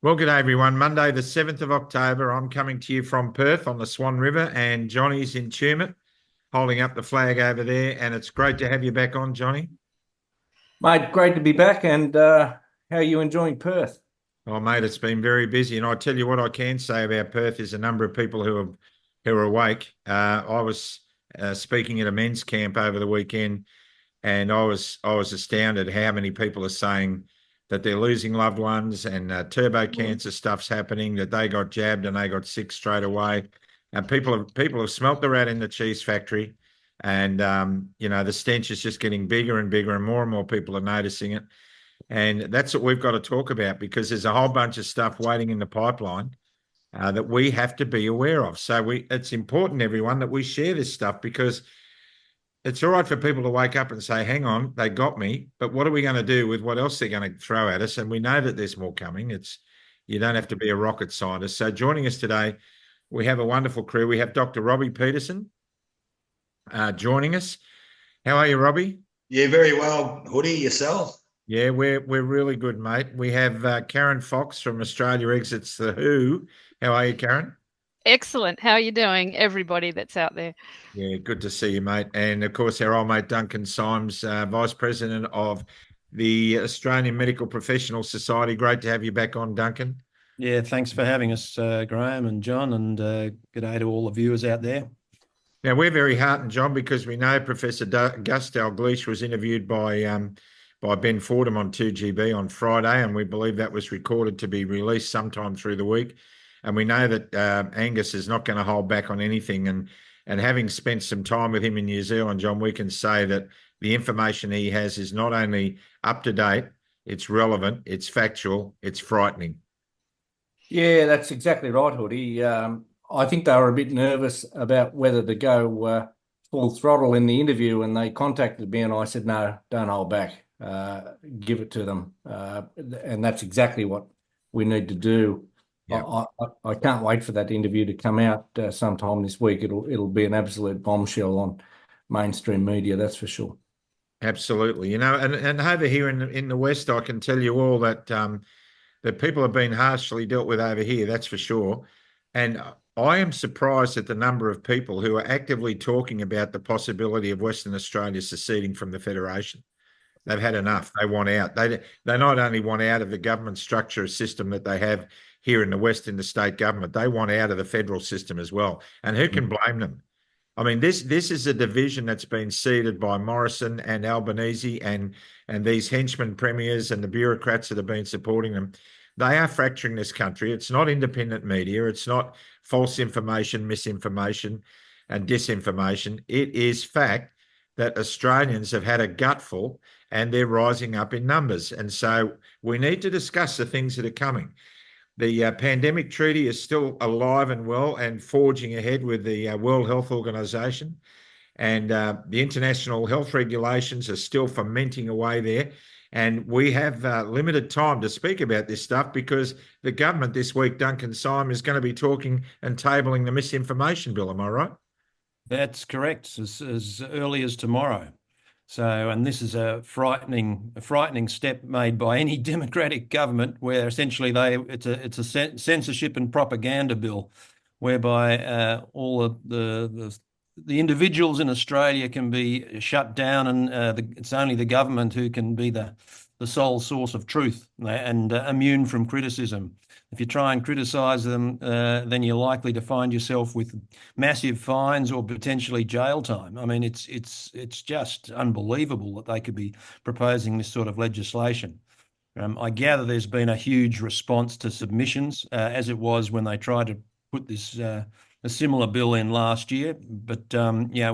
Well, good day, everyone. Monday, the 7th of October. I'm coming to you from Perth on the Swan River, and Johnny's in Tumut holding up the flag over there. And it's great to have you back on, Johnny. Mate, great to be back. And how are you enjoying Perth? Oh, mate, it's been very busy. And I tell you what I can say about Perth is a number of people who are awake. I was speaking at a men's camp over the weekend, and I was astounded how many people are saying that they're losing loved ones and turbo cancer stuff's happening, that they got jabbed and they got sick straight away. And people have smelt the rat in the cheese factory. And the stench is just getting bigger and more people are noticing it. And that's what we've got to talk about because there's a whole bunch of stuff waiting in the pipeline that we have to be aware of. So it's important, everyone, that we share this stuff because it's all right for people to wake up and say, hang on, they got me, but what are we going to do with what else they're going to throw at us? And we know that there's more coming. You don't have to be a rocket scientist. So joining us today, we have a wonderful crew. We have Dr. Robbie Peterson joining us. How are you, Robbie? Yeah, very well, Hoodie. Yourself? Yeah, we're really good, mate. We have Karen Fox from Australia Exits the Who. How are you, Karen? Excellent. How are you doing, everybody that's out there? Yeah, good to see you, mate. And of course, our old mate Duncan Symes, Vice President of the Australian Medical Professional Society. Great to have you back on, Duncan. Yeah, thanks for having us, Graham and John, and good day to all the viewers out there. Now, we're very heartened, John, because we know Professor Gus Dalgleish was interviewed by Ben Fordham on 2GB on Friday, and we believe that was recorded to be released sometime through the week. And we know that Angus is not going to hold back on anything. And having spent some time with him in New Zealand, John, we can say that the information he has is not only up to date, it's relevant, it's factual, it's frightening. Yeah, that's exactly right, Hoodie. I think they were a bit nervous about whether to go full throttle in the interview, and they contacted me, and I said, no, don't hold back. Give it to them. And that's exactly what we need to do. Yeah. I can't wait for that interview to come out sometime this week. It'll be an absolute bombshell on mainstream media, that's for sure. Absolutely. And over here in the West, I can tell you all that that people have been harshly dealt with over here, that's for sure. And I am surprised at the number of people who are actively talking about the possibility of Western Australia seceding from the Federation. They've had enough. They want out. They not only want out of the government structure system that they have here in the West in the state government, they want out of the federal system as well. And who can blame them? I mean, this is a division that's been seeded by Morrison and Albanese and these henchmen premiers and the bureaucrats that have been supporting them. They are fracturing this country. It's not independent media. It's not false information, misinformation, and disinformation. It is fact that Australians have had a gutful and they're rising up in numbers. And so we need to discuss the things that are coming. The pandemic treaty is still alive and well and forging ahead with the World Health Organization. And the international health regulations are still fermenting away there. And we have limited time to speak about this stuff because the government this week, Duncan Symes, is going to be talking and tabling the misinformation bill. Am I right? That's correct, as early as tomorrow. So, and this is a frightening step made by any democratic government, where essentially it's a censorship and propaganda bill, whereby all of the individuals in Australia can be shut down, and it's only the government who can be the sole source of truth and immune from criticism. If you try and criticise them, then you're likely to find yourself with massive fines or potentially jail time. I mean, it's just unbelievable that they could be proposing this sort of legislation. I gather there's been a huge response to submissions, as it was when they tried to put this a similar bill in last year. But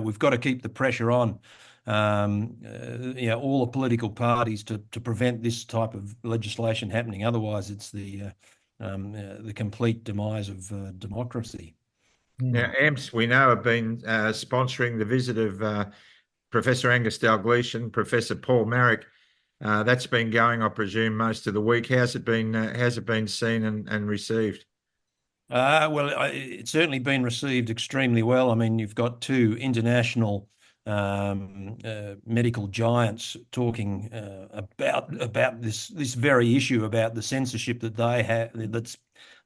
we've got to keep the pressure on. All the political parties to prevent this type of legislation happening. Otherwise, it's the complete demise of democracy. Now, AMPS, we know, have been sponsoring the visit of Professor Angus Dalgleish and Professor Paul Marrick. That's been going, I presume, most of the week. How's it been seen and received? Well, it's certainly been received extremely well. I mean, you've got two international medical giants talking about this very issue, about the censorship that they have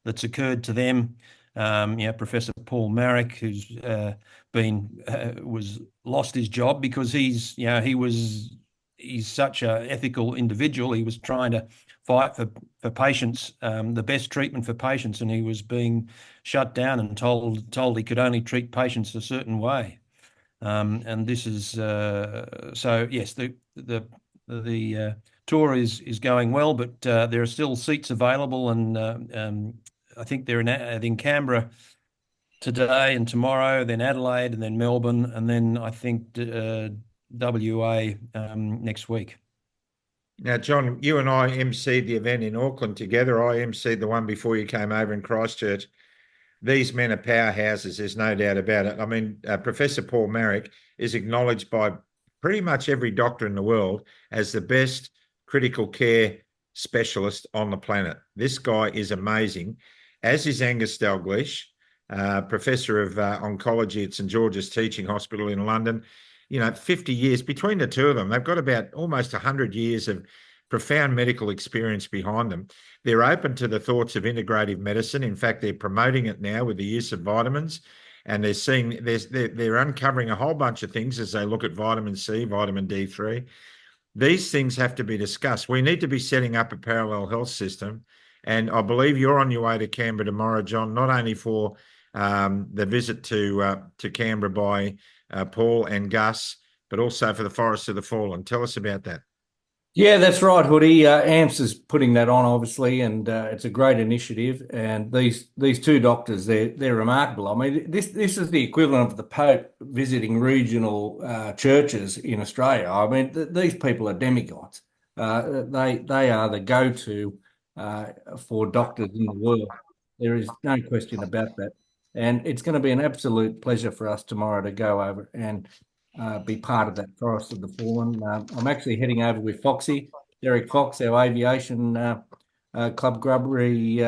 that's occurred to them. Professor Paul Marrick, who's lost his job because he's such an ethical individual. He was trying to fight for patients, the best treatment for patients, and he was being shut down and told he could only treat patients a certain way. And this is so yes, the tour is going well, but there are still seats available, and I think they're in Canberra today and tomorrow, then Adelaide, and then Melbourne, and then I think WA next week. Now, John, you and I emceed the event in Auckland together. I emceed the one before you came over in Christchurch. These men are powerhouses, there's no doubt about it. I mean, Professor Paul Marrick is acknowledged by pretty much every doctor in the world as the best critical care specialist on the planet. This guy is amazing, as is Angus Dalgleish, Professor of Oncology at St George's Teaching Hospital in London. 50 years between the two of them. They've got about almost 100 years of profound medical experience behind them. They're open to the thoughts of integrative medicine. In fact, they're promoting it now with the use of vitamins, and they're uncovering a whole bunch of things as they look at vitamin C, vitamin D3. These things have to be discussed. We need to be setting up a parallel health system, and I believe you're on your way to Canberra tomorrow, John, not only for the visit to Canberra by Paul and Gus, but also for the Forest of the Fallen. Tell us about that. Yeah, that's right, Hoodie. AMPS is putting that on, obviously, and it's a great initiative. And these two doctors, they're remarkable. I mean, this is the equivalent of the Pope visiting regional churches in Australia. I mean, these people are demigods. They are the go-to for doctors in the world. There is no question about that. And it's going to be an absolute pleasure for us tomorrow to go over and be part of that Forest of the Fallen. I'm actually heading over with Foxy, Derek Fox, our aviation club Grubbery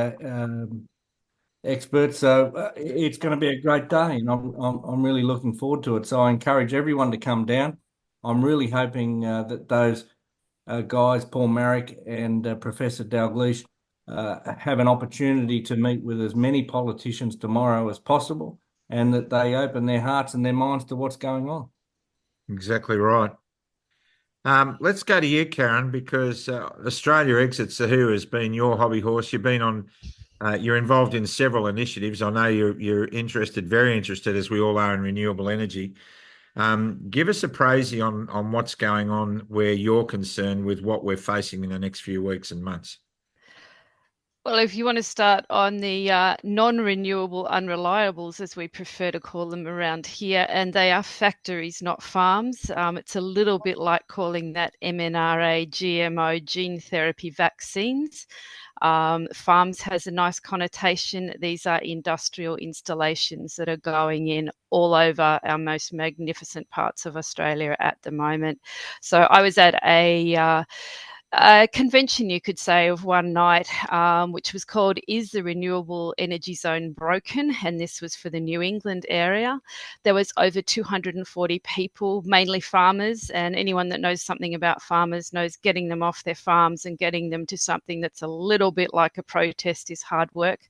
expert. So it's going to be a great day, and I'm really looking forward to it. So I encourage everyone to come down. I'm really hoping that those guys, Paul Marrick and Professor Dalgleish, have an opportunity to meet with as many politicians tomorrow as possible, and that they open their hearts and their minds to what's going on. Exactly right. Let's go to you, Karen, because Australia Exits the Who has been your hobby horse. You've been on, you're involved in several initiatives. I know you're interested, very interested, as we all are, in renewable energy. Give us a praise on what's going on where you're concerned with what we're facing in the next few weeks and months. Well, if you want to start on the non-renewable unreliables, as we prefer to call them around here, and they are factories, not farms. It's a little bit like calling that mRNA, GMO, gene therapy vaccines. Farms has a nice connotation. These are industrial installations that are going in all over our most magnificent parts of Australia at the moment. So I was at a convention, you could say, of one night, which was called Is the Renewable Energy Zone Broken? And this was for the New England area. There was over 240 people, mainly farmers, and anyone that knows something about farmers knows getting them off their farms and getting them to something that's a little bit like a protest is hard work.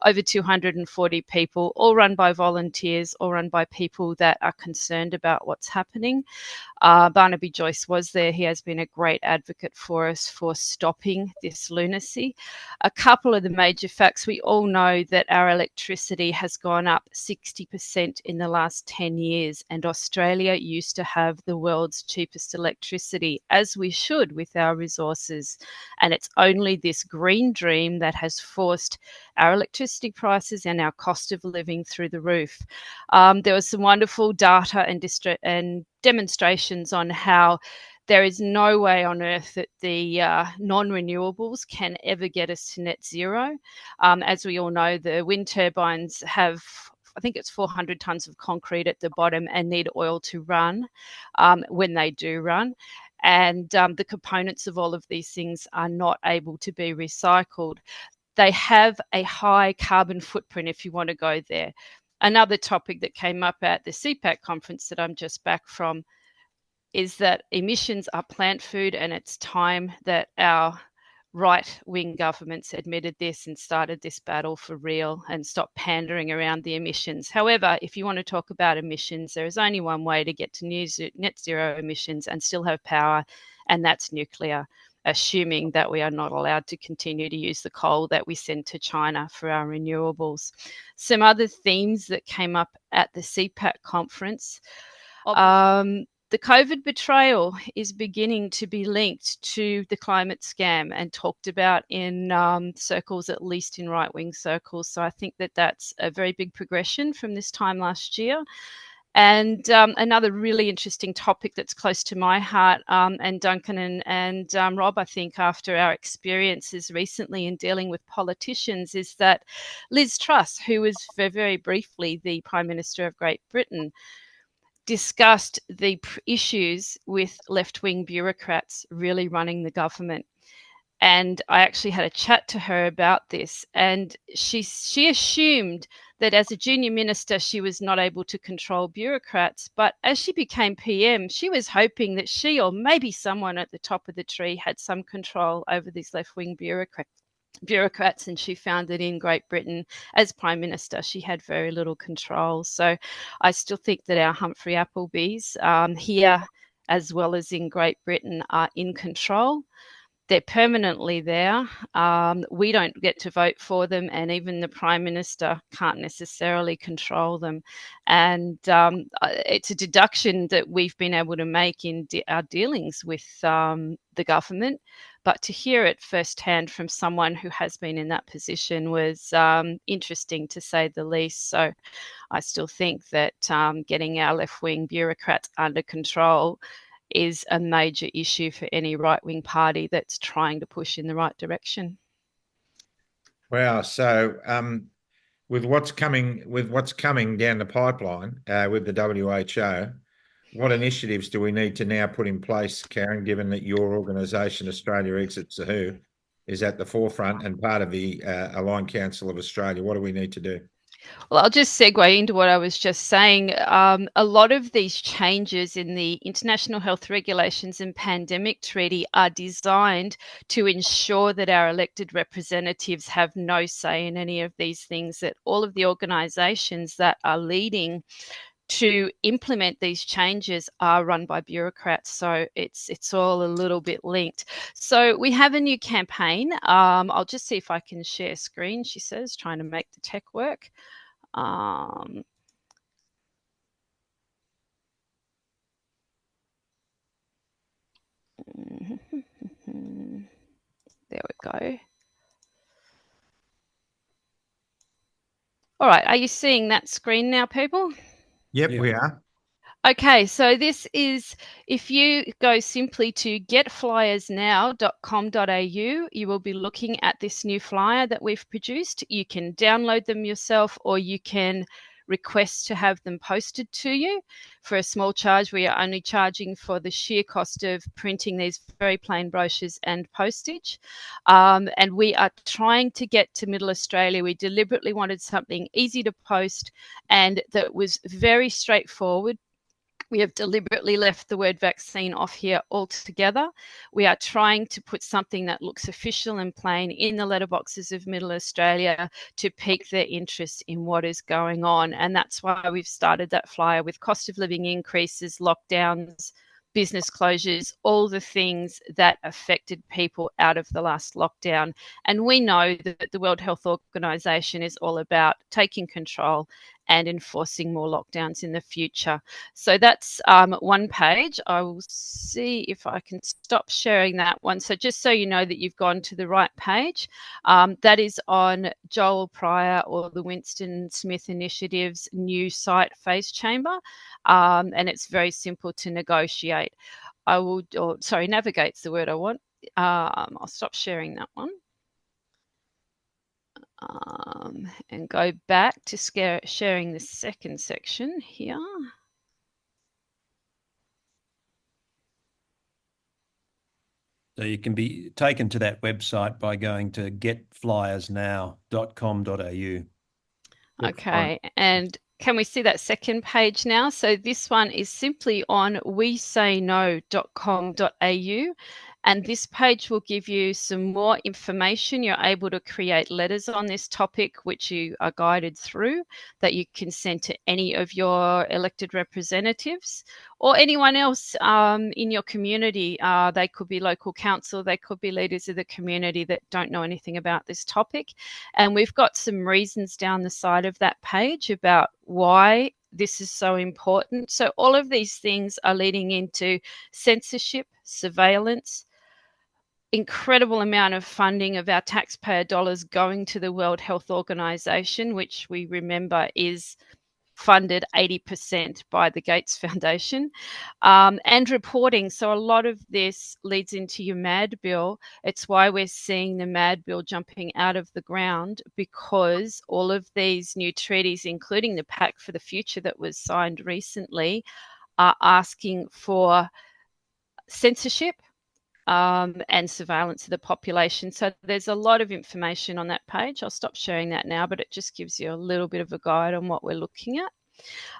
Over 240 people, all run by volunteers, all run by people that are concerned about what's happening. Barnaby Joyce was there. He has been a great advocate for us for stopping this lunacy. A couple of the major facts: we all know that our electricity has gone up 60% in the last 10 years, and Australia used to have the world's cheapest electricity, as we should with our resources. And it's only this green dream that has forced our electricity prices and our cost of living through the roof. There was some wonderful data and demonstrations on how there is no way on earth that the non-renewables can ever get us to net zero. As we all know, the wind turbines have, I think it's 400 tonnes of concrete at the bottom and need oil to run when they do run. And the components of all of these things are not able to be recycled. They have a high carbon footprint, if you want to go there. another topic that came up at the CPAC conference that I'm just back from is that emissions are plant food, and it's time that our right-wing governments admitted this and started this battle for real and stopped pandering around the emissions. However, if you want to talk about emissions, there is only one way to get to net zero emissions and still have power, and that's nuclear, assuming that we are not allowed to continue to use the coal that we send to China for our renewables. Some other themes that came up at the CPAC conference. The COVID betrayal is beginning to be linked to the climate scam and talked about in circles, at least in right-wing circles. So I think that that's a very big progression from this time last year. And another really interesting topic that's close to my heart, and Duncan and Rob, I think, after our experiences recently in dealing with politicians, is that Liz Truss, who was very briefly the Prime Minister of Great Britain, discussed the issues with left-wing bureaucrats really running the government. And I actually had a chat to her about this, and she assumed that as a junior minister, she was not able to control bureaucrats. But as she became PM, she was hoping that she, or maybe someone at the top of the tree, had some control over these left-wing bureaucrats, and she found that in Great Britain, as Prime Minister, she had very little control. So I still think that our Humphrey Applebys here, as well as in Great Britain, are in control. They're permanently there. We don't get to vote for them, and even the Prime Minister can't necessarily control them. And it's a deduction that we've been able to make in our dealings with the government. But to hear it firsthand from someone who has been in that position was interesting, to say the least. So I still think that getting our left-wing bureaucrats under control is a major issue for any right-wing party that's trying to push in the right direction. Wow. So with what's coming down the pipeline with the WHO, what initiatives do we need to now put in place, Karen, given that your organisation, Australia Exits the WHO, is at the forefront and part of the Aligned Council of Australia? What do we need to do? Well, I'll just segue into what I was just saying. A lot of these changes in the international health regulations and pandemic treaty are designed to ensure that our elected representatives have no say in any of these things, that all of the organisations that are leading to implement these changes are run by bureaucrats. So it's all a little bit linked. So we have a new campaign. I'll just see if I can share screen, she says, trying to make the tech work. There we go. All right, are you seeing that screen now, people? Yep, we are. Okay, so this is, if you go simply to getflyersnow.com.au, you will be looking at this new flyer that we've produced. You can download them yourself, or you can request to have them posted to you for a small charge. We are only charging for the sheer cost of printing these very plain brochures and postage. And we are trying to get to Middle Australia. We deliberately wanted something easy to post and that was very straightforward. We have deliberately left the word vaccine off here altogether. We are trying to put something that looks official and plain in the letterboxes of Middle Australia to pique their interest in what is going on. And that's why we've started that flyer with cost of living increases, lockdowns, business closures, all the things that affected people out of the last lockdown. And we know that the World Health Organization is all about taking control and enforcing more lockdowns in the future. So that's one page. I will see if I can stop sharing that one. So just so you know that you've gone to the right page, that is on Joel Pryor or the Winston Smith Initiative's new site, Phase Chamber, and it's very simple to negotiate. Navigate's the word I want. I'll stop sharing that one. And go back to sharing the second section here. So you can be taken to that website by going to getflyersnow.com.au. Okay, and Can we see that second page now? So this one is simply on wesayno.com.au. And this page will give you some more information. You're able to create letters on this topic, which you are guided through, that you can send to any of your elected representatives or anyone else in your community. They could be local council, they could be leaders of the community that don't know anything about this topic. And we've got some reasons down the side of that page about why this is so important. So all of these things are leading into censorship, surveillance, incredible amount of funding of our taxpayer dollars going to the World Health Organization, which we remember is funded 80% by the Gates Foundation, and reporting. So a lot of this leads into your MAD bill. It's why we're seeing the MAD bill jumping out of the ground, because all of these new treaties, including the Pact for the Future that was signed recently, are asking for censorship and surveillance of the population. So there's a lot of information on that page. I'll stop sharing that now, but it just gives you a little bit of a guide on what we're looking at.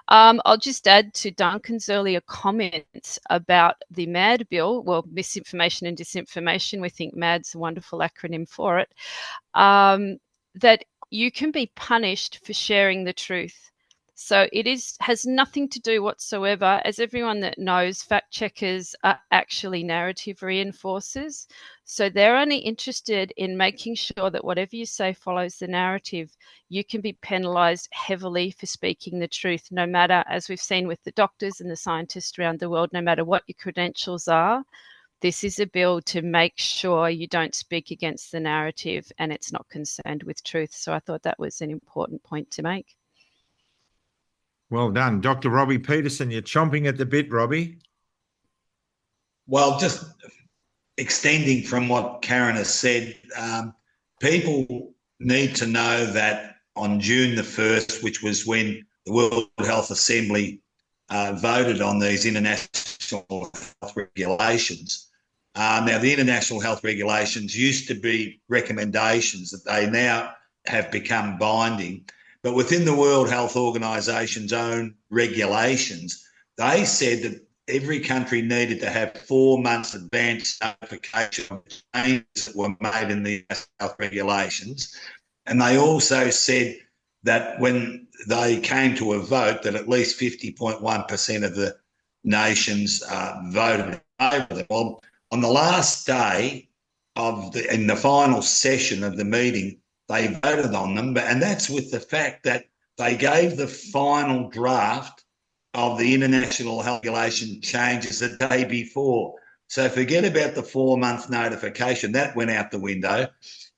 I'll just add to Duncan's earlier comments about the MAD bill, well, misinformation and disinformation. We think MAD's a wonderful acronym for it, that you can be punished for sharing the truth. So it has nothing to do whatsoever. As everyone that knows, fact checkers are actually narrative reinforcers. So they're only interested in making sure that whatever you say follows the narrative. You can be penalised heavily for speaking the truth, no matter, as we've seen with the doctors and the scientists around the world, no matter what your credentials are. This is a bill to make sure you don't speak against the narrative and it's not concerned with truth. So I thought that was an important point to make. Well done. Dr. Robbie Peterson, you're chomping at the bit, Robbie. Well, just extending from what Karen has said, people need to know that on June the 1st, which was when the World Health Assembly voted on these international health regulations. Now, the international health regulations used to be recommendations that they now have become binding. But within the World Health Organization's own regulations, they said that every country needed to have 4 months advance notification of the changes that were made in the health regulations. And they also said that when they came to a vote, that at least 50.1% of the nations voted in favour of them. Well, on the last day in the final session of the meeting, they voted on them, and that's with the fact that they gave the final draft of the international health regulation changes the day before. So forget about the 4-month notification. That went out the window.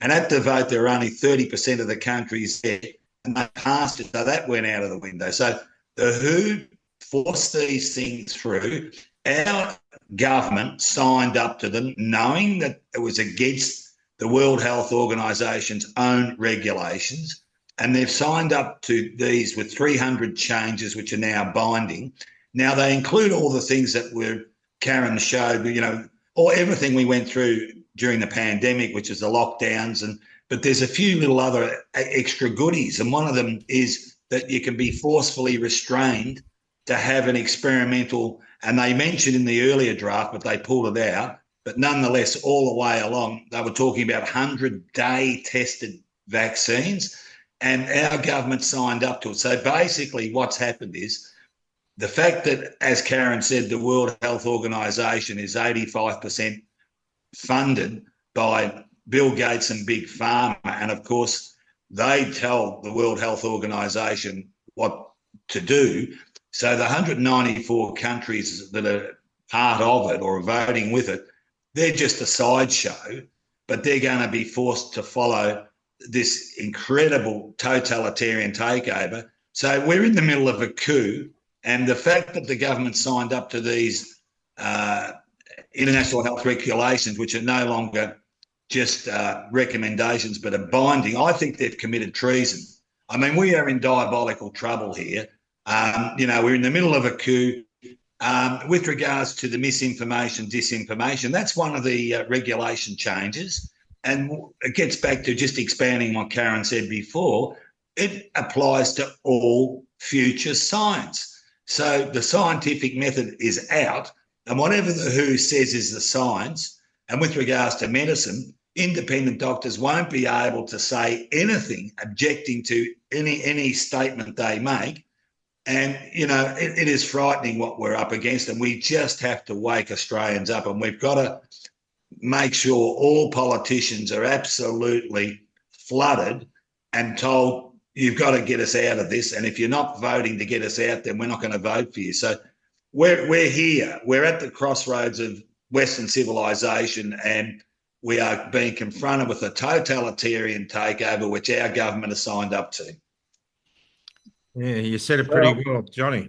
And at the vote, there were only 30% of the countries there, and they passed it. So that went out of the window. So the WHO forced these things through. Our government signed up to them knowing that it was against the World Health Organization's own regulations, and they've signed up to these with 300 changes, which are now binding. Now, they include all the things that Karen showed, or everything we went through during the pandemic, which is the lockdowns, but there's a few little other extra goodies, and one of them is that you can be forcefully restrained to have an experimental, and they mentioned in the earlier draft, but they pulled it out. But nonetheless, all the way along, they were talking about 100-day tested vaccines, and our government signed up to it. So basically what's happened is the fact that, as Karen said, the World Health Organization is 85% funded by Bill Gates and Big Pharma, and of course, they tell the World Health Organization what to do. So the 194 countries that are part of it or are voting with it, they're just a sideshow, but they're going to be forced to follow this incredible totalitarian takeover. So we're in the middle of a coup, and the fact that the government signed up to these international health regulations, which are no longer just recommendations but are binding, I think they've committed treason. I mean, we are in diabolical trouble here. We're in the middle of a coup. With regards to the misinformation, disinformation, that's one of the regulation changes. And it gets back to just expanding what Karen said before. It applies to all future science. So the scientific method is out, and whatever the WHO says is the science, and with regards to medicine, independent doctors won't be able to say anything objecting to any statement they make. And, you know, it is frightening what we're up against, and we just have to wake Australians up, and we've got to make sure all politicians are absolutely flooded and told, you've got to get us out of this, and if you're not voting to get us out, then we're not going to vote for you. So we're here. We're at the crossroads of Western civilization, and we are being confronted with a totalitarian takeover, which our government has signed up to. Yeah, you said it pretty well, Johnny.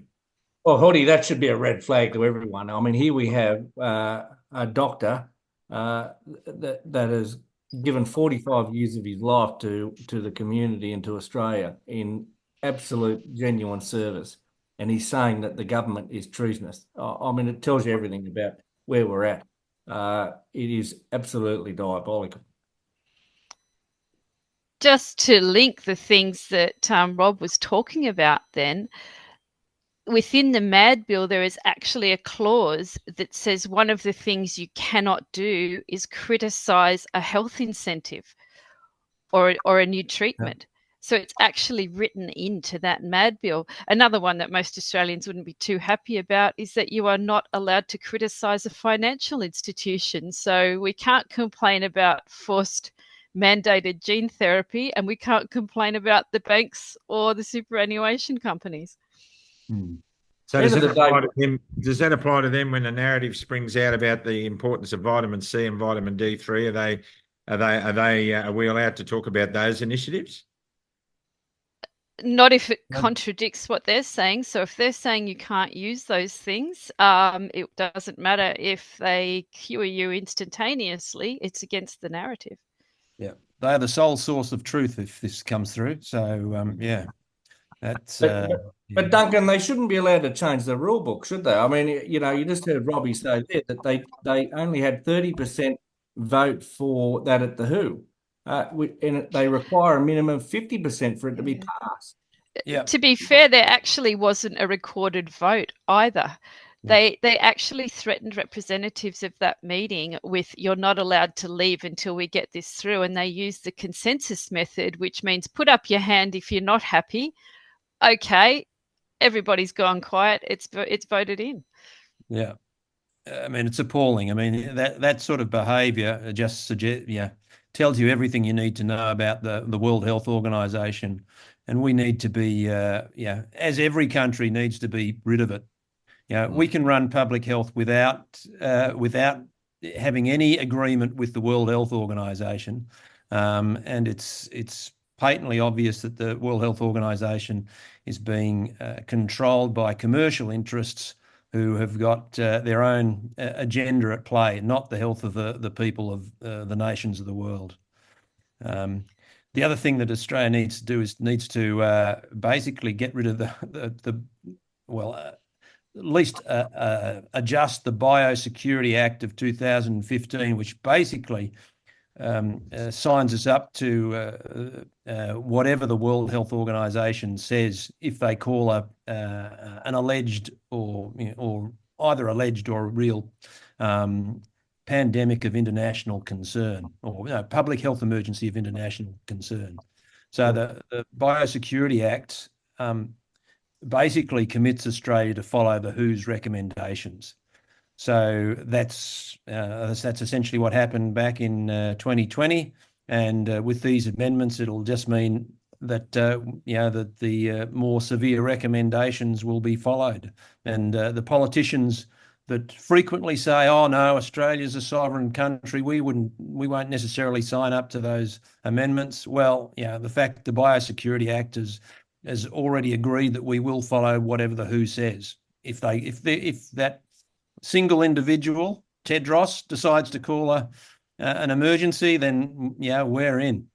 Well, Hoody, that should be a red flag to everyone. I mean, here we have a doctor that has given 45 years of his life to the community and to Australia in absolute genuine service, and he's saying that the government is treasonous. I mean, it tells you everything about where we're at. It is absolutely diabolical. Just to link the things that Rob was talking about then, within the MAD bill, there is actually a clause that says one of the things you cannot do is criticise a health incentive or a new treatment. Yeah. So it's actually written into that MAD bill. Another one that most Australians wouldn't be too happy about is that you are not allowed to criticise a financial institution. So we can't complain about forced mandated gene therapy, and we can't complain about the banks or the superannuation companies. So does that apply to them when the narrative springs out about the importance of vitamin C and vitamin D3? Are we allowed to talk about those initiatives? Not if it contradicts what they're saying. So if they're saying you can't use those things, it doesn't matter if they cure you instantaneously. It's against the narrative. Yeah, they are the sole source of truth if this comes through. So, yeah, that's. But Duncan, they shouldn't be allowed to change the rule book, should they? I mean, you know, you just heard Robbie say there that they only had 30% vote for that at the WHO, and they require a minimum of 50% for it to be passed. Yeah. To be fair, there actually wasn't a recorded vote either. They actually threatened representatives of that meeting with, you're not allowed to leave until we get this through. And they used the consensus method, which means put up your hand if you're not happy. Okay, everybody's gone quiet. It's voted in. Yeah. I mean, it's appalling. I mean, that sort of behaviour just tells you everything you need to know about the World Health Organization. And we need to be, as every country needs to be rid of it. We can run public health without having any agreement with the World Health Organization, and it's patently obvious that the World Health Organization is being controlled by commercial interests who have got their own agenda at play, not the health of the people of the nations of the world. The other thing that Australia needs to do is basically get rid of at least adjust the Biosecurity Act of 2015, which basically signs us up to whatever the World Health Organization says if they call an alleged or either alleged or real pandemic of international concern, or public health emergency of international concern. So the Biosecurity Act basically commits Australia to follow the WHO's recommendations. So that's essentially what happened back in 2020, and with these amendments, it'll just mean that that the more severe recommendations will be followed, and the politicians that frequently say, "Oh no, Australia's a sovereign country. We won't necessarily sign up to those amendments." Well, the fact the Biosecurity Act has already agreed that we will follow whatever the WHO says. If that single individual, Tedros, decides to call an emergency, then we're in.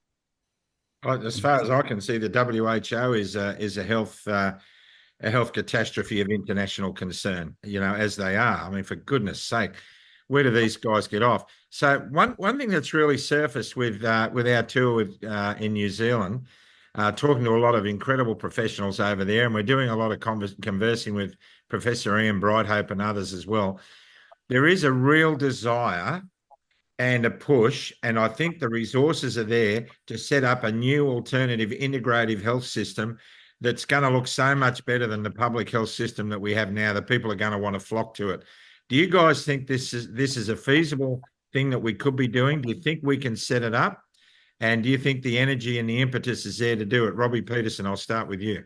As far as I can see, the WHO is a health catastrophe of international concern. As they are. I mean, for goodness sake, where do these guys get off? So one thing that's really surfaced with our tour in New Zealand, talking to a lot of incredible professionals over there, and we're doing a lot of conversing with Professor Ian Brighthope and others as well. There is a real desire and a push, and I think the resources are there to set up a new alternative integrative health system that's going to look so much better than the public health system that we have now, that people are going to want to flock to it. Do you guys think this is a feasible thing that we could be doing? Do you think we can set it up? And do you think the energy and the impetus is there to do it? Robbie Peterson, I'll start with you.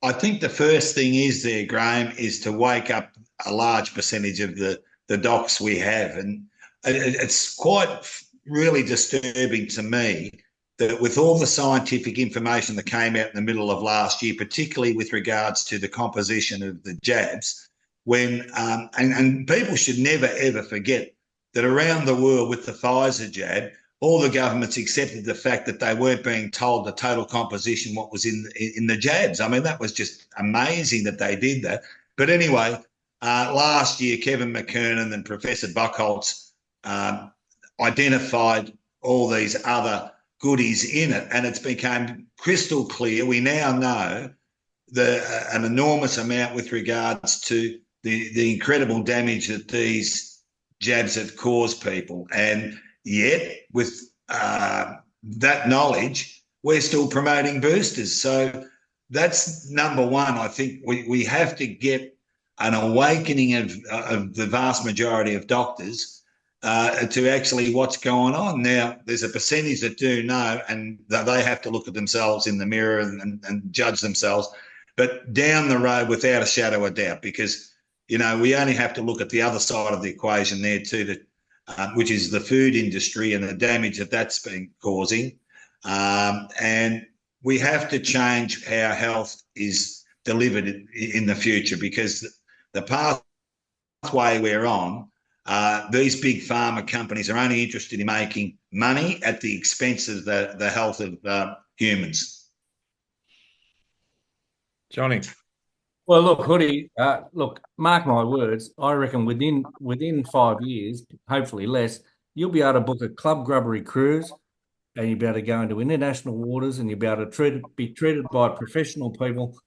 I think the first thing is there, Graham, is to wake up a large percentage of the docs we have. And it's quite really disturbing to me that with all the scientific information that came out in the middle of last year, particularly with regards to the composition of the jabs, when and people should never, ever forget that around the world with the Pfizer jab, all the governments accepted the fact that they weren't being told the total composition, what was in the jabs. I mean, that was just amazing that they did that. But anyway, last year, Kevin McKernan and Professor Buchholz identified all these other goodies in it, and it's become crystal clear. We now know an enormous amount with regards to the incredible damage that these jabs have caused people. And yet, with that knowledge, we're still promoting boosters. So that's number one. I think we have to get an awakening of the vast majority of doctors to actually what's going on. Now, there's a percentage that do know, and they have to look at themselves in the mirror and judge themselves. But down the road, without a shadow of doubt, because, you know, we only have to look at the other side of the equation there too, which is the food industry and the damage that that's been causing. And we have to change how health is delivered in the future, because the pathway we're on, these big pharma companies are only interested in making money at the expense of the health of humans. Johnny. Well, look, Hoodie, look, mark my words, I reckon within 5 years, hopefully less, you'll be able to book a Club Grubbery cruise, and you'll be able to go into international waters, and you'll be able to be treated by professional people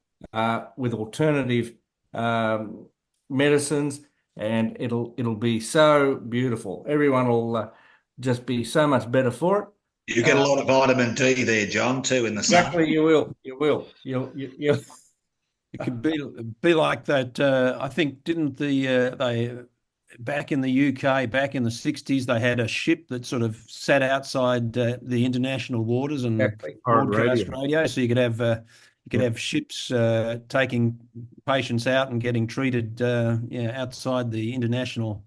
with alternative medicines, and it'll be so beautiful. Everyone will just be so much better for it. You get a lot of vitamin D there, John, too, in the sun. Exactly, you will. You'll It could be like that. I think didn't they back in the UK back in the 60s they had a ship that sort of sat outside the international waters and broadcast radio, so you could have ships taking patients out and getting treated outside the international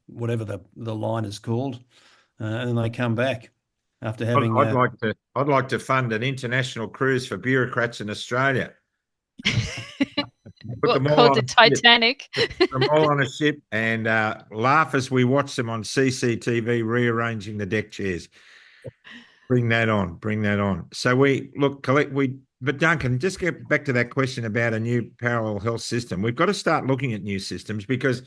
whatever the line is called, and then they come back. After having, I'd like to fund an international cruise for bureaucrats in Australia. Called the Titanic. Put them all on a ship and laugh as we watch them on CCTV rearranging the deck chairs. Bring that on. So but Duncan, just get back to that question about a new parallel health system. We've got to start looking at new systems, because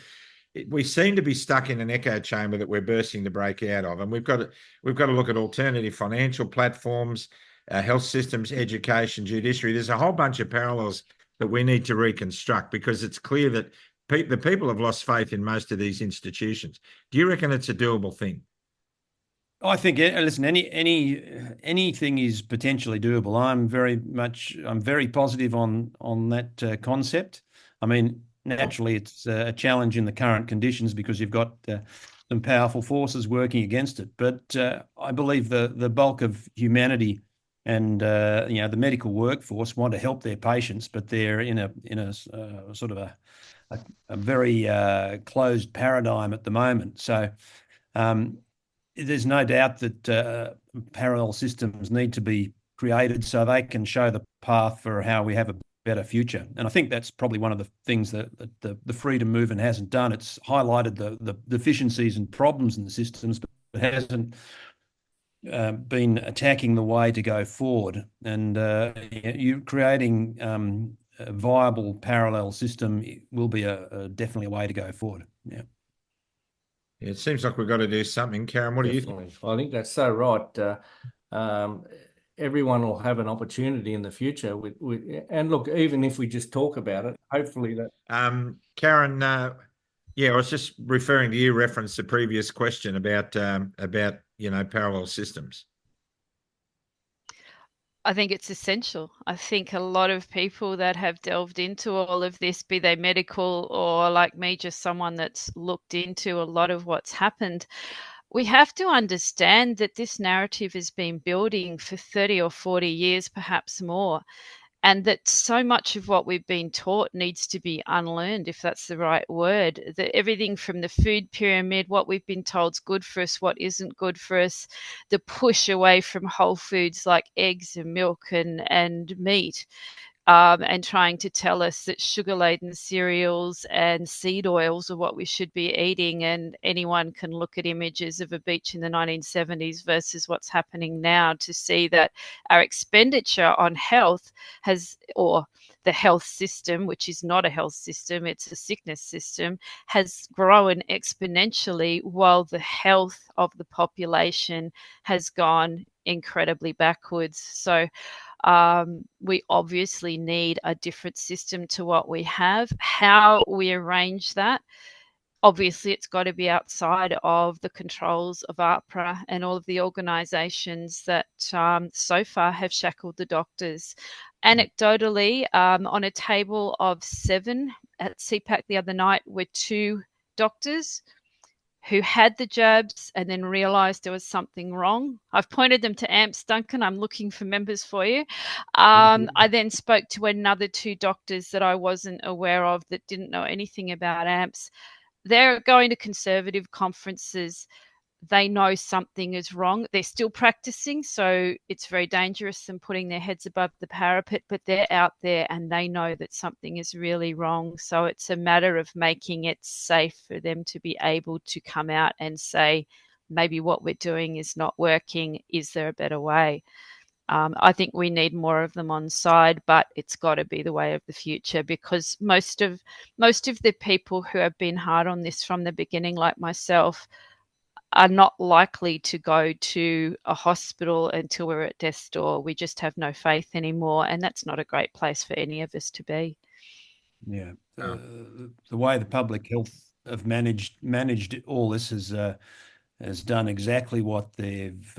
we seem to be stuck in an echo chamber that we're bursting to break out of, and we've got to look at alternative financial platforms, health systems, education, judiciary. There's a whole bunch of parallels that we need to reconstruct, because it's clear that the people have lost faith in most of these institutions. Do you reckon it's a doable thing? I think, listen, anything is potentially doable. I'm very positive on that concept. I mean, naturally, it's a challenge in the current conditions because you've got some powerful forces working against it. But I believe the bulk of humanity and the medical workforce want to help their patients, but they're in a sort of a very closed paradigm at the moment. So there's no doubt that parallel systems need to be created so they can show the path for how we have a better future. And I think that's probably one of the things that the freedom movement hasn't done. It's highlighted the deficiencies and problems in the systems, but it hasn't been attacking the way to go forward. And you creating a viable parallel system will be definitely a way to go forward. Yeah. It seems like we've got to do something. Karen, what do you think? Definitely. I think that's so right. Um, everyone will have an opportunity in the future and look, even if we just talk about it, hopefully that. Karen, yeah, I was just referring to you, referenced the previous question about parallel systems. I think it's essential. I think a lot of people that have delved into all of this, be they medical or like me, just someone that's looked into a lot of what's happened, we have to understand that this narrative has been building for 30 or 40 years, perhaps more, and that so much of what we've been taught needs to be unlearned, if that's the right word. That everything from the food pyramid, what we've been told is good for us, what isn't good for us, the push away from whole foods like eggs and milk and meat, and trying to tell us that sugar-laden cereals and seed oils are what we should be eating. And anyone can look at images of a beach in the 1970s versus what's happening now to see that our expenditure on health or the health system, which is not a health system, it's a sickness system, has grown exponentially while the health of the population has gone incredibly backwards. So we obviously need a different system to what we have. How we arrange that, obviously, it's got to be outside of the controls of AHPRA and all of the organisations that so far have shackled the doctors. Anecdotally, on a table of 7 at CPAC the other night were 2 doctors who had the jabs and then realised there was something wrong. I've pointed them to AMPS, Duncan. I'm looking for members for you. I then spoke to another 2 doctors that I wasn't aware of that didn't know anything about AMPS. They're going to conservative conferences. They know something is wrong. They're still practicing, so it's very dangerous them putting their heads above the parapet, but they're out there and they know that something is really wrong. So it's a matter of making it safe for them to be able to come out and say, maybe what we're doing is not working. Is there a better way? I think we need more of them on side, but it's got to be the way of the future, because most of the people who have been hard on this from the beginning, like myself, are not likely to go to a hospital until we're at death's door. We just have no faith anymore, and that's not a great place for any of us to be. Yeah, the way the public health have managed all this has done exactly what they've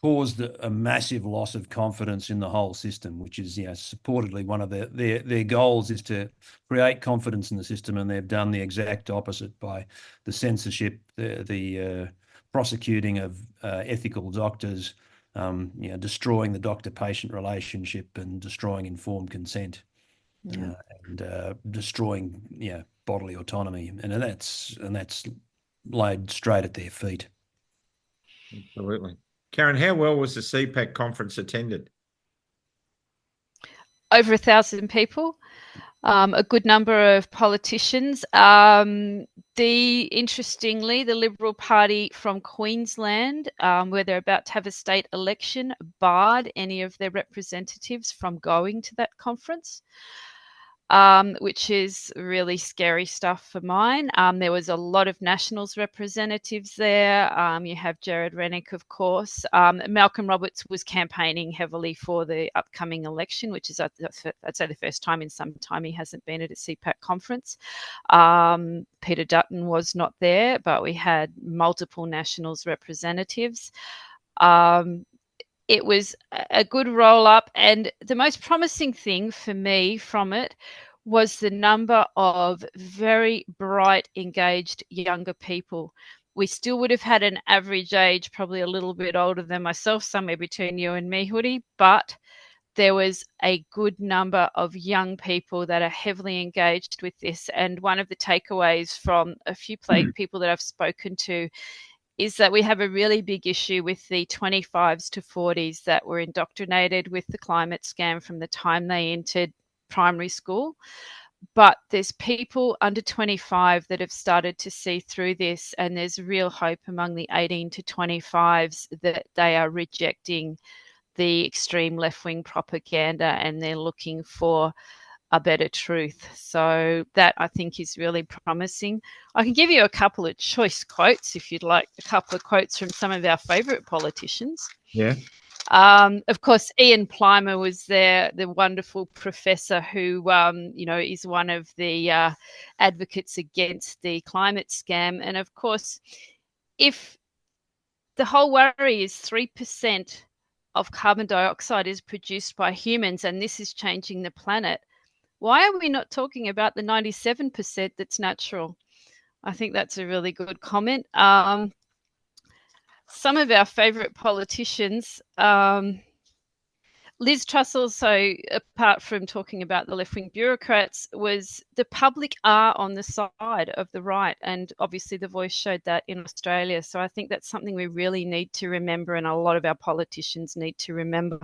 caused a massive loss of confidence in the whole system, which is, supportedly one of their goals is to create confidence in the system, and they've done the exact opposite by the censorship, the prosecuting of ethical doctors, destroying the doctor-patient relationship and destroying informed consent, and destroying bodily autonomy, and that's laid straight at their feet. Absolutely. Karen, how well was the CPAC conference attended? Over 1,000 people, a good number of politicians. Interestingly, the Liberal Party from Queensland, where they're about to have a state election, barred any of their representatives from going to that conference. Which is really scary stuff for mine. There was a lot of Nationals representatives there. You have Jared Rennick, of course. Malcolm Roberts was campaigning heavily for the upcoming election, which is, I'd say, the first time in some time he hasn't been at a CPAC conference. Peter Dutton was not there, but we had multiple Nationals representatives. It was a good roll up, and the most promising thing for me from it was the number of very bright, engaged younger people. We still would have had an average age, probably a little bit older than myself, somewhere between you and me, Hoodie, but there was a good number of young people that are heavily engaged with this. And one of the takeaways from a few people that I've spoken to is that we have a really big issue with the 25s to 40s that were indoctrinated with the climate scam from the time they entered primary school. But there's people under 25 that have started to see through this, and there's real hope among the 18 to 25s that they are rejecting the extreme left-wing propaganda, and they're looking for a better truth. So that, I think, is really promising. I can give you a couple of choice quotes if you'd like, a couple of quotes from some of our favourite politicians. Yeah. Of course, Ian Plimer was there, the wonderful professor who, is one of the advocates against the climate scam. And of course, if the whole worry is 3% of carbon dioxide is produced by humans, and this is changing the planet, why are we not talking about the 97% that's natural? I think that's a really good comment. Some of our favourite politicians, Liz Truss also, apart from talking about the left-wing bureaucrats, was the public are on the side of the right. And obviously the Voice showed that in Australia. So I think that's something we really need to remember, and a lot of our politicians need to remember.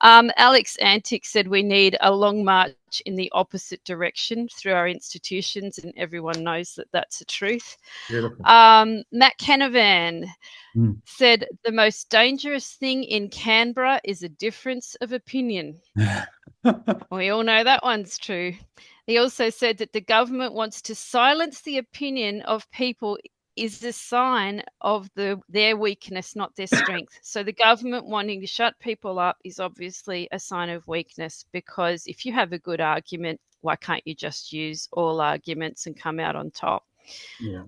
Alex Antic said we need a long march in the opposite direction through our institutions, and everyone knows that that's the truth. Beautiful. Matt Canavan said the most dangerous thing in Canberra is a difference of opinion. We all know that one's true. He also said that the government wants to silence the opinion of people is a sign of their weakness, not their strength. So the government wanting to shut people up is obviously a sign of weakness, because if you have a good argument, why can't you just use all arguments and come out on top? Yeah.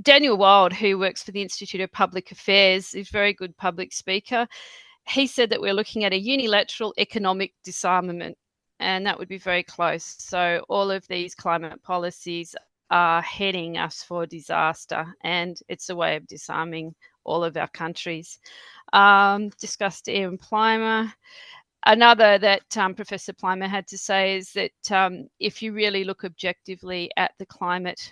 Daniel Wild, who works for the Institute of Public Affairs, is a very good public speaker. He said that we're looking at a unilateral economic disarmament, and that would be very close. So all of these climate policies are heading us for disaster, and it's a way of disarming all of our countries. Discussed Ian Plimer. Another that Professor Plimer had to say is that if you really look objectively at the climate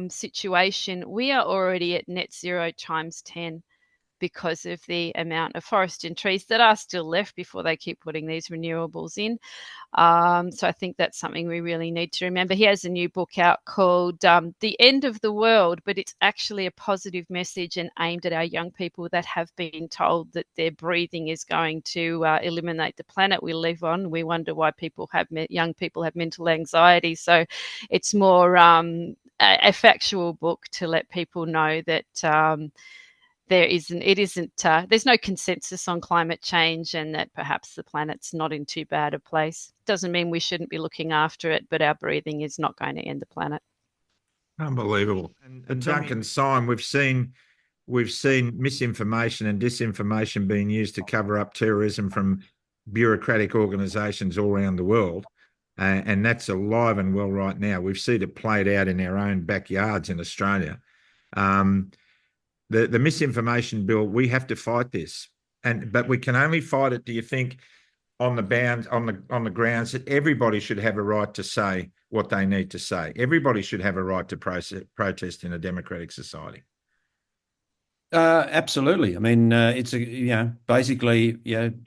situation, we are already at net zero times 10 because of the amount of forest and trees that are still left before they keep putting these renewables in. So I think that's something we really need to remember. He has a new book out called The End of the World, but it's actually a positive message and aimed at our young people that have been told that their breathing is going to eliminate the planet we live on. We wonder why young people have mental anxiety. So it's more a factual book to let people know that there's no consensus on climate change, and that perhaps the planet's not in too bad a place. Doesn't mean we shouldn't be looking after it, but our breathing is not going to end the planet. Unbelievable. And Duncan, Simon, we've seen misinformation and disinformation being used to cover up terrorism from bureaucratic organisations all around the world. And that's alive and well right now. We've seen it played out in our own backyards in Australia. The misinformation bill, we have to fight this, but we can only fight it, do you think, on the grounds that everybody should have a right to say what they need to say? Everybody should have a right to protest in a democratic society. Absolutely. I mean, it's basically,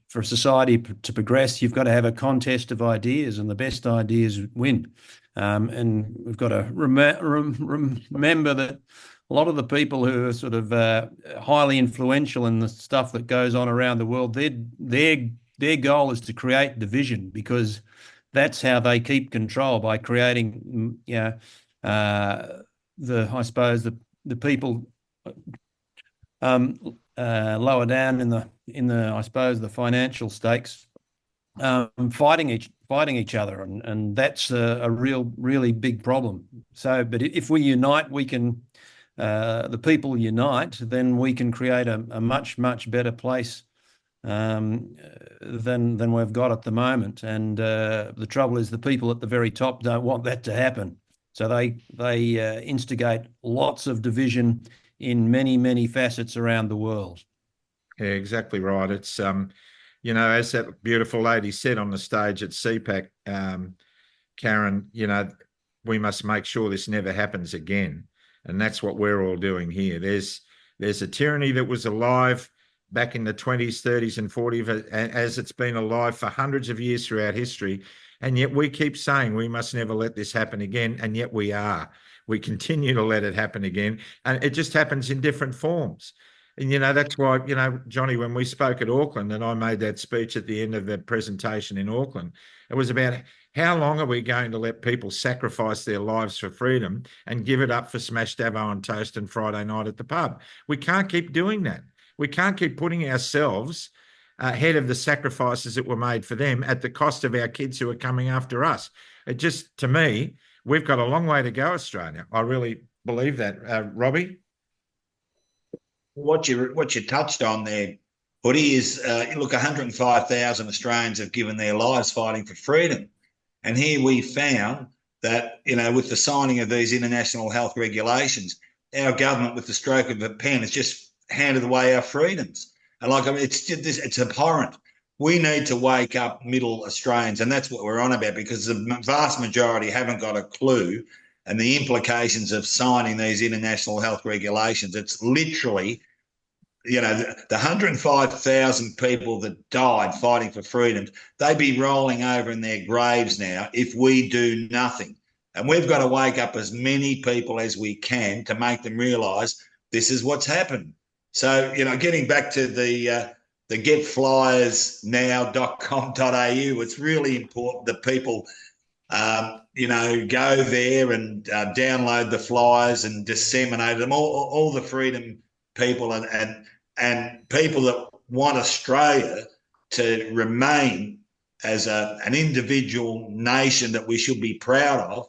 for a society to progress, you've got to have a contest of ideas, and the best ideas win. And we've got to remember that a lot of the people who are sort of highly influential in the stuff that goes on around the world, their goal is to create division, because that's how they keep control, by creating, the people lower down in the I suppose the financial stakes, fighting each other, and that's a really big problem. So, but if we unite, we can. The people unite, then we can create a much better place than we've got at the moment. And the trouble is, the people at the very top don't want that to happen. So they instigate lots of division in many facets around the world. Yeah, exactly right. It's as that beautiful lady said on the stage at CPAC, Karen, we must make sure this never happens again. And that's what we're all doing here. There's a tyranny that was alive back in the 20s, 30s and 40s, as it's been alive for hundreds of years throughout history. And yet we keep saying we must never let this happen again. And yet we are. We continue to let it happen again. And it just happens in different forms. And, that's why, Johnny, when we spoke at Auckland and I made that speech at the end of the presentation in Auckland, it was about how long are we going to let people sacrifice their lives for freedom and give it up for smashed avo on toast and Friday night at the pub? We can't keep doing that. We can't keep putting ourselves ahead of the sacrifices that were made for them at the cost of our kids who are coming after us. It just, to me, we've got a long way to go, Australia. I really believe that. Robbie? What you touched on there, Hoodie, is look, 105,000 Australians have given their lives fighting for freedom. And here we found that, with the signing of these international health regulations, our government, with the stroke of a pen, has just handed away our freedoms. And it's abhorrent. We need to wake up middle Australians, and that's what we're on about, because the vast majority haven't got a clue and the implications of signing these international health regulations. It's literally, the 105,000 people that died fighting for freedom, they'd be rolling over in their graves now if we do nothing. And we've got to wake up as many people as we can to make them realise this is what's happened. So, getting back to the getflyersnow.com.au, it's really important that people go there and download the flyers and disseminate them. All the freedom people and people that want Australia to remain as an individual nation that we should be proud of.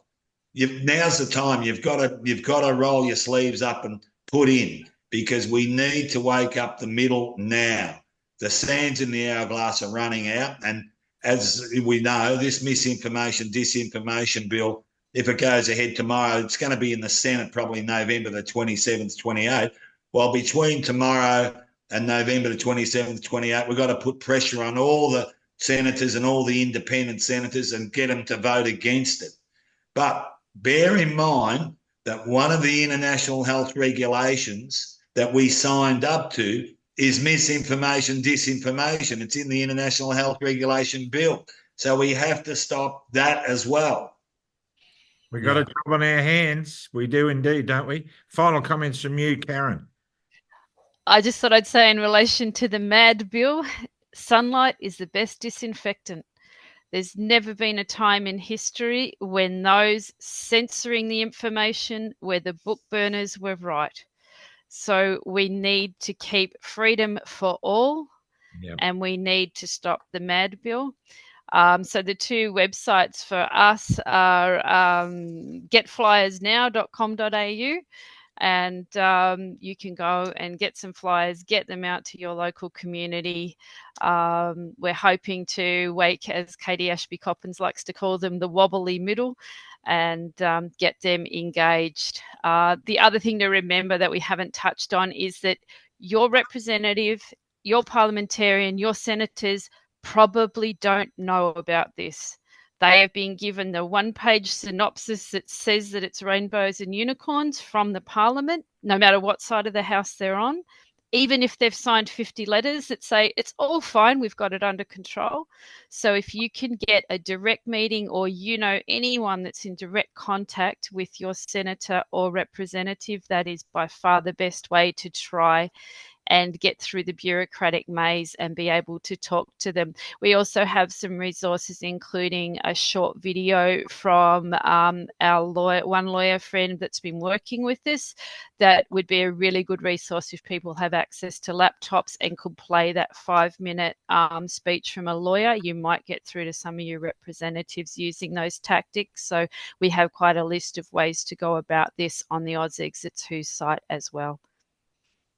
Now's the time. You've got to roll your sleeves up and put in, because we need to wake up the middle now. The sands in the hourglass are running out, and as we know, this disinformation bill, if it goes ahead tomorrow, it's going to be in the Senate probably November the 27th, 28th. Well, between tomorrow and November the 27th, 28th, we've got to put pressure on all the senators and all the independent senators and get them to vote against it. But bear in mind that one of the international health regulations that we signed up to is misinformation, disinformation. It's in the International Health Regulation Bill. So we have to stop that as well. We've got a job on our hands. We do indeed, don't we? Final comments from you, Karen. I just thought I'd say, in relation to the MAD bill, sunlight is the best disinfectant. There's never been a time in history when those censoring the information, where the book burners were right. So we need to keep freedom for all, and we need to stop the MAD bill. So the two websites for us are getflyersnow.com.au, and you can go and get some flyers, get them out to your local community. We're hoping to wake, as Katie Ashby-Coppins likes to call them, the wobbly middle, and get them engaged. The other thing to remember that we haven't touched on is that your representative, your parliamentarian, your senators probably don't know about this. They have been given the one-page synopsis that says that it's rainbows and unicorns from the Parliament, no matter what side of the House they're on. Even if they've signed 50 letters that say it's all fine, we've got it under control. So if you can get a direct meeting, or anyone that's in direct contact with your senator or representative, that is by far the best way to try and get through the bureaucratic maze and be able to talk to them. We also have some resources, including a short video from our one lawyer friend that's been working with this, that would be a really good resource if people have access to laptops and could play that 5-minute speech from a lawyer. You might get through to some of your representatives using those tactics. So we have quite a list of ways to go about this on the Oz Exits Who site as well.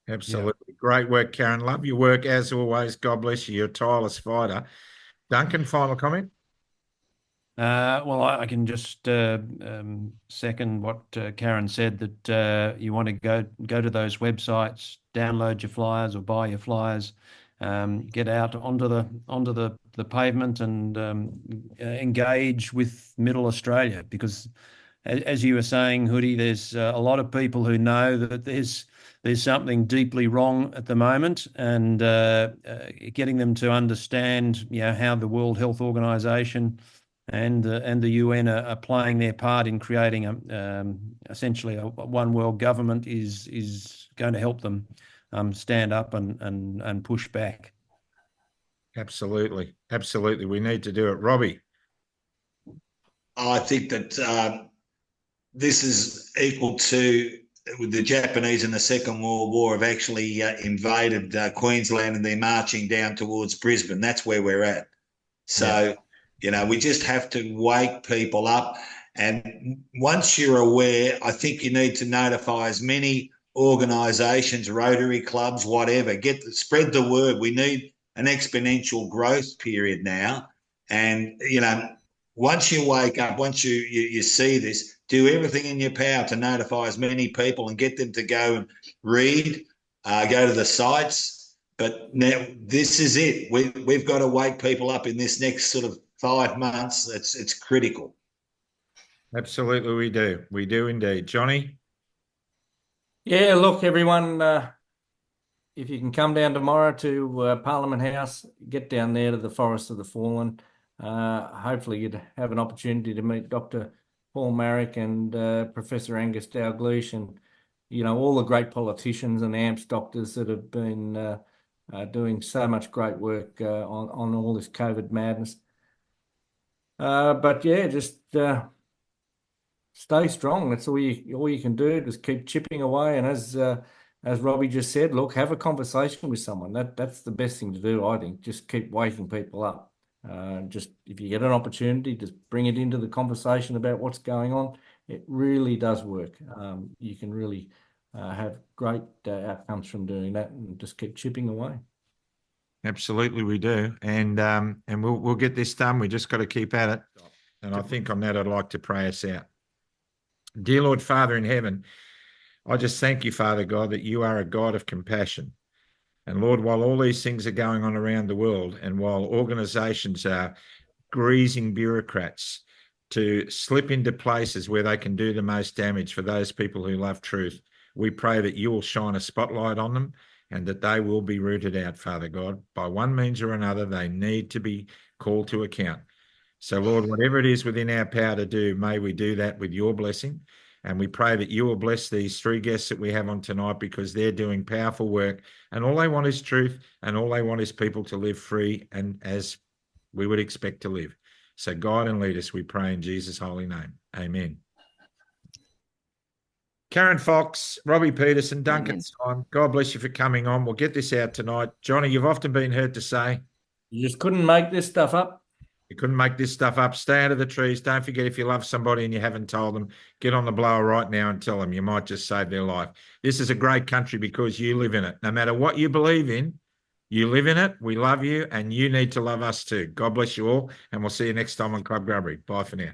Absolutely. Yeah. Great work, Karen. Love your work as always. God bless you. You're a tireless fighter. Duncan, final comment? Well, I can just second what Karen said, that you want to go to those websites, download your flyers or buy your flyers, get out onto the pavement and engage with Middle Australia, because as you were saying, Hoodie, there's a lot of people who know that there's something deeply wrong at the moment, and getting them to understand, how the World Health Organization and the UN are playing their part in creating essentially a one world government is going to help them stand up and push back. Absolutely. Absolutely. We need to do it. Robbie. I think that this is equal to the Japanese in the Second World War have actually invaded Queensland, and they're marching down towards Brisbane. That's where we're at. So, we just have to wake people up. And once you're aware, I think you need to notify as many organisations, Rotary clubs, whatever. Spread the word. We need an exponential growth period now. And, once you wake up, once you see this, do everything in your power to notify as many people and get them to go and read, go to the sites. But now this is it. We've got to wake people up in this next sort of 5 months. It's critical. Absolutely, we do. We do indeed. Johnny? Yeah, look, everyone, if you can come down tomorrow to Parliament House, get down there to the Forest of the Fallen. Hopefully you'd have an opportunity to meet Dr. Paul Marrick and Professor Angus Dalgleish and, all the great politicians and AMPS doctors that have been doing so much great work on all this COVID madness. But yeah, just stay strong. That's all you can do. Just keep chipping away. And as Robbie just said, look, have a conversation with someone. That's the best thing to do, I think. Just keep waking people up. Just if you get an opportunity, just bring it into the conversation about what's going on. It really does work. You can really have great outcomes from doing that, and just keep chipping away. Absolutely, we do, and we'll get this done. We just got to keep at it. And I think on that, I'd like to pray us out. Dear Lord, Father in heaven, I just thank you, Father God, that you are a God of compassion. And Lord, while all these things are going on around the world, and while organisations are greasing bureaucrats to slip into places where they can do the most damage for those people who love truth, we pray that you will shine a spotlight on them and that they will be rooted out, Father God. By one means or another, they need to be called to account. So, Lord, whatever it is within our power to do, may we do that with your blessing. And we pray that you will bless these 3 guests that we have on tonight, because they're doing powerful work, and all they want is truth, and all they want is people to live free and as we would expect to live. So guide and lead us, we pray in Jesus' holy name. Amen. Karen Fox, Robbie Peterson, Duncan Syme, God bless you for coming on. We'll get this out tonight. Johnny, you've often been heard to say, you just couldn't make this stuff up. You couldn't make this stuff up. Stay out of the trees. Don't forget, if you love somebody and you haven't told them, get on the blower right now and tell them. You might just save their life. This is a great country because you live in it. No matter what you believe in, you live in it. We love you, and you need to love us too. God bless you all, and we'll see you next time on Club Grubbery. Bye for now.